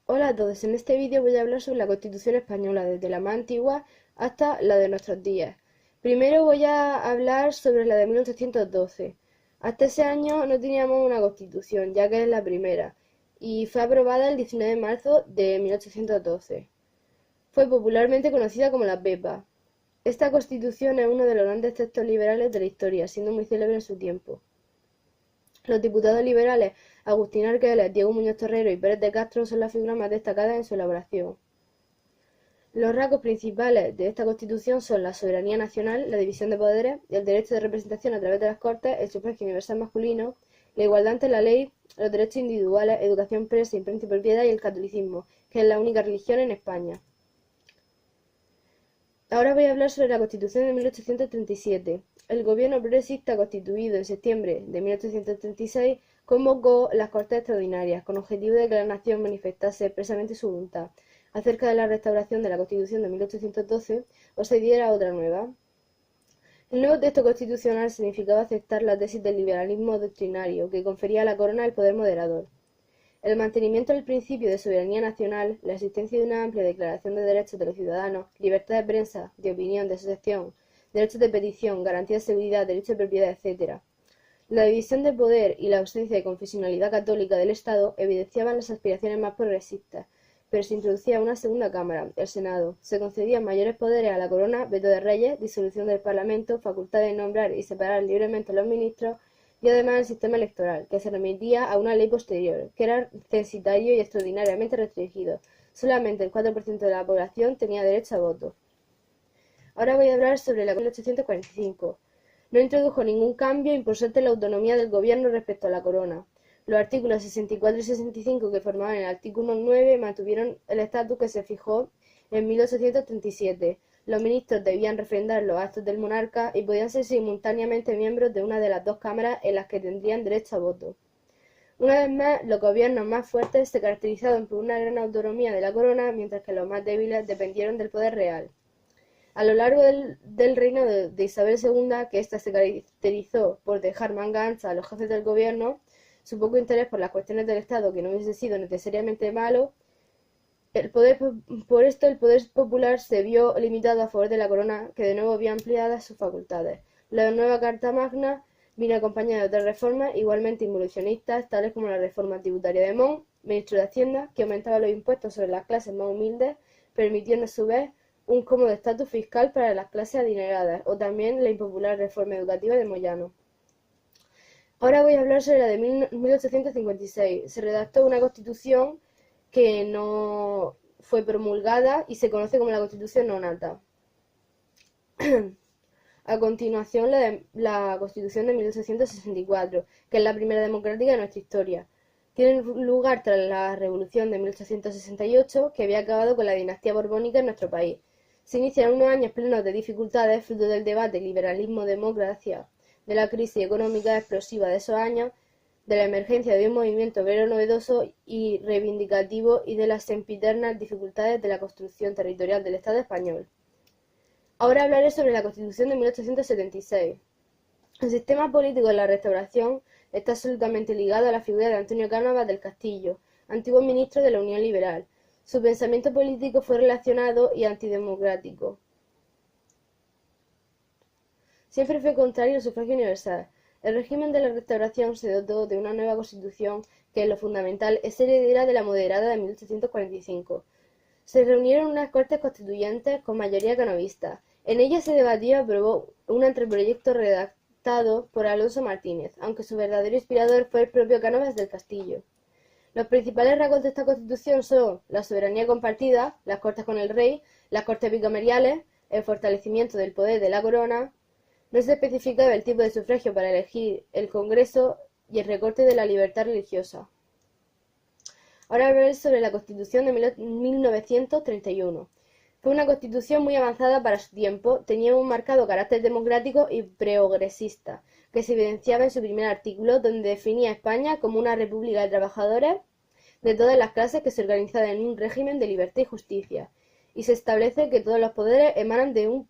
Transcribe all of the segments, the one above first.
Hola a todos, en este vídeo voy a hablar sobre la Constitución española, desde la más antigua hasta la de nuestros días. Primero voy a hablar sobre la de 1812. Hasta ese año no teníamos una Constitución, ya que es la primera, y fue aprobada el 19 de marzo de 1812. Fue popularmente conocida como la Pepa. Esta Constitución es uno de los grandes textos liberales de la historia, siendo muy célebre en su tiempo. Los diputados liberales Agustín Arqueles, Diego Muñoz Torrero y Pérez de Castro son las figuras más destacadas en su elaboración. Los rasgos principales de esta Constitución son la soberanía nacional, la división de poderes, el derecho de representación a través de las Cortes, el sufragio universal masculino, la igualdad ante la ley, los derechos individuales, educación expresa, imprenta y propiedad y el catolicismo, que es la única religión en España. Ahora voy a hablar sobre la Constitución de 1837. El gobierno progresista, constituido en septiembre de 1836, convocó las Cortes Extraordinarias con objetivo de que la nación manifestase expresamente su voluntad acerca de la restauración de la Constitución de 1812 o se diera otra nueva. El nuevo texto constitucional significaba aceptar la tesis del liberalismo doctrinario, que confería a la corona el poder moderador. El mantenimiento del principio de soberanía nacional, la existencia de una amplia declaración de derechos de los ciudadanos, libertad de prensa, de opinión, de asociación, derechos de petición, garantía de seguridad, derecho de propiedad, etc. La división de poder y la ausencia de confesionalidad católica del Estado evidenciaban las aspiraciones más progresistas, pero se introducía una segunda cámara, el Senado. Se concedían mayores poderes a la corona, veto de reyes, disolución del Parlamento, facultad de nombrar y separar libremente a los ministros, y además el sistema electoral, que se remitía a una ley posterior, que era censitario y extraordinariamente restringido. Solamente el 4% de la población tenía derecho a voto. Ahora voy a hablar sobre la Constitución de 1845. No introdujo ningún cambio importante en la autonomía del gobierno respecto a la corona. Los artículos 64 y 65 que formaban el artículo 9 mantuvieron el estatus que se fijó en 1837. Los ministros debían refrendar los actos del monarca y podían ser simultáneamente miembros de una de las dos cámaras en las que tendrían derecho a voto. Una vez más, los gobiernos más fuertes se caracterizaron por una gran autonomía de la corona, mientras que los más débiles dependieron del poder real. A lo largo del reino de Isabel II, que ésta se caracterizó por dejar manga ancha a los jefes del gobierno, su poco interés por las cuestiones del Estado, que no hubiese sido necesariamente malo, por esto el poder popular se vio limitado a favor de la corona, que de nuevo vio ampliadas sus facultades. La nueva Carta Magna vino acompañada de otras reformas igualmente involucionistas, tales como la reforma tributaria de Montt, ministro de Hacienda, que aumentaba los impuestos sobre las clases más humildes, permitiendo a su vez un cómodo estatus fiscal para las clases adineradas, o también la impopular reforma educativa de Moyano. Ahora voy a hablar sobre la de 1856. Se redactó una constitución que no fue promulgada y se conoce como la Constitución Nonata. A continuación, la Constitución de 1864, que es la primera democrática de nuestra historia. Tiene lugar tras la Revolución de 1868, que había acabado con la dinastía borbónica en nuestro país. Se inician unos años plenos de dificultades, fruto del debate liberalismo-democracia, de la crisis económica explosiva de esos años, de la emergencia de un movimiento obrero novedoso y reivindicativo y de las sempiternas dificultades de la construcción territorial del Estado español. Ahora hablaré sobre la Constitución de 1876. El sistema político de la Restauración está absolutamente ligado a la figura de Antonio Cánovas del Castillo, antiguo ministro de la Unión Liberal. Su pensamiento político fue relacionado y antidemocrático. Siempre fue contrario al sufragio universal. El régimen de la Restauración se dotó de una nueva Constitución que, en lo fundamental, es heredera de la moderada de 1845. Se reunieron unas Cortes Constituyentes con mayoría canovista. En ellas se debatió y aprobó un anteproyecto redactado por Alonso Martínez, aunque su verdadero inspirador fue el propio Cánovas del Castillo. Los principales rasgos de esta Constitución son la soberanía compartida, las Cortes con el Rey, las Cortes bicamerales, el fortalecimiento del poder de la corona. No se especificaba el tipo de sufragio para elegir el Congreso y el recorte de la libertad religiosa. Ahora hablaré sobre la Constitución de 1931. Fue una constitución muy avanzada para su tiempo, tenía un marcado carácter democrático y progresista, que se evidenciaba en su primer artículo, donde definía a España como una república de trabajadores de todas las clases que se organizaba en un régimen de libertad y justicia, y se establece que todos los poderes emanan de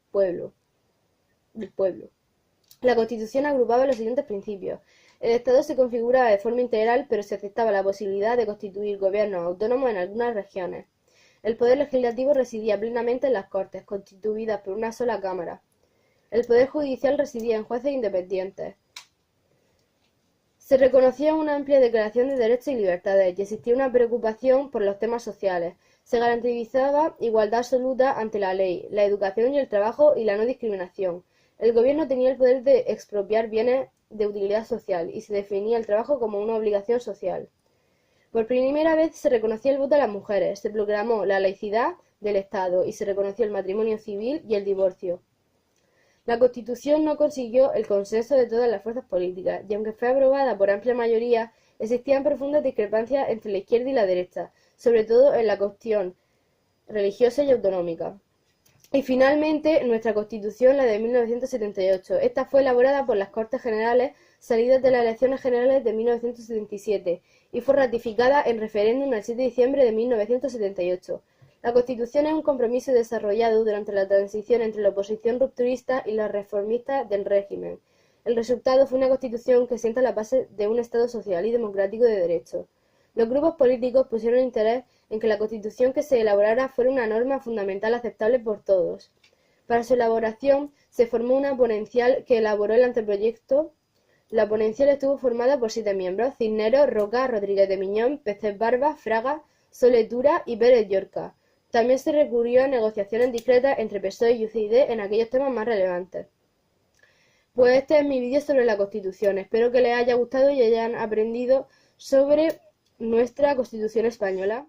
del pueblo. La Constitución agrupaba los siguientes principios: El Estado se configuraba de forma integral, pero se aceptaba la posibilidad de constituir gobiernos autónomos en algunas regiones. El poder legislativo residía plenamente en las Cortes, constituidas por una sola Cámara. El poder judicial residía en jueces independientes. Se reconocía una amplia declaración de derechos y libertades y existía una preocupación por los temas sociales. Se garantizaba igualdad absoluta ante la ley, la educación y el trabajo y la no discriminación. El gobierno tenía el poder de expropiar bienes de utilidad social y se definía el trabajo como una obligación social. Por primera vez se reconocía el voto a las mujeres, se proclamó la laicidad del Estado y se reconoció el matrimonio civil y el divorcio. La Constitución no consiguió el consenso de todas las fuerzas políticas, y aunque fue aprobada por amplia mayoría, existían profundas discrepancias entre la izquierda y la derecha, sobre todo en la cuestión religiosa y autonómica. Y finalmente, nuestra Constitución, la de 1978. Esta fue elaborada por las Cortes Generales salidas de las elecciones generales de 1977 y fue ratificada en referéndum el 7 de diciembre de 1978. La Constitución es un compromiso desarrollado durante la transición entre la oposición rupturista y los reformistas del régimen. El resultado fue una Constitución que sienta la base de un Estado social y democrático de derecho. Los grupos políticos pusieron interés en que la Constitución que se elaborara fuera una norma fundamental aceptable por todos. Para su elaboración se formó una ponencial que elaboró el anteproyecto. La ponencial estuvo formada por 7 miembros: Cisneros, Roca, Rodríguez de Miñón, Peces Barba, Fraga, Soletura y Pérez Llorca. También se recurrió a negociaciones discretas entre PSOE y UCD en aquellos temas más relevantes. Pues este es mi vídeo sobre la Constitución. Espero que les haya gustado y hayan aprendido sobre nuestra Constitución española.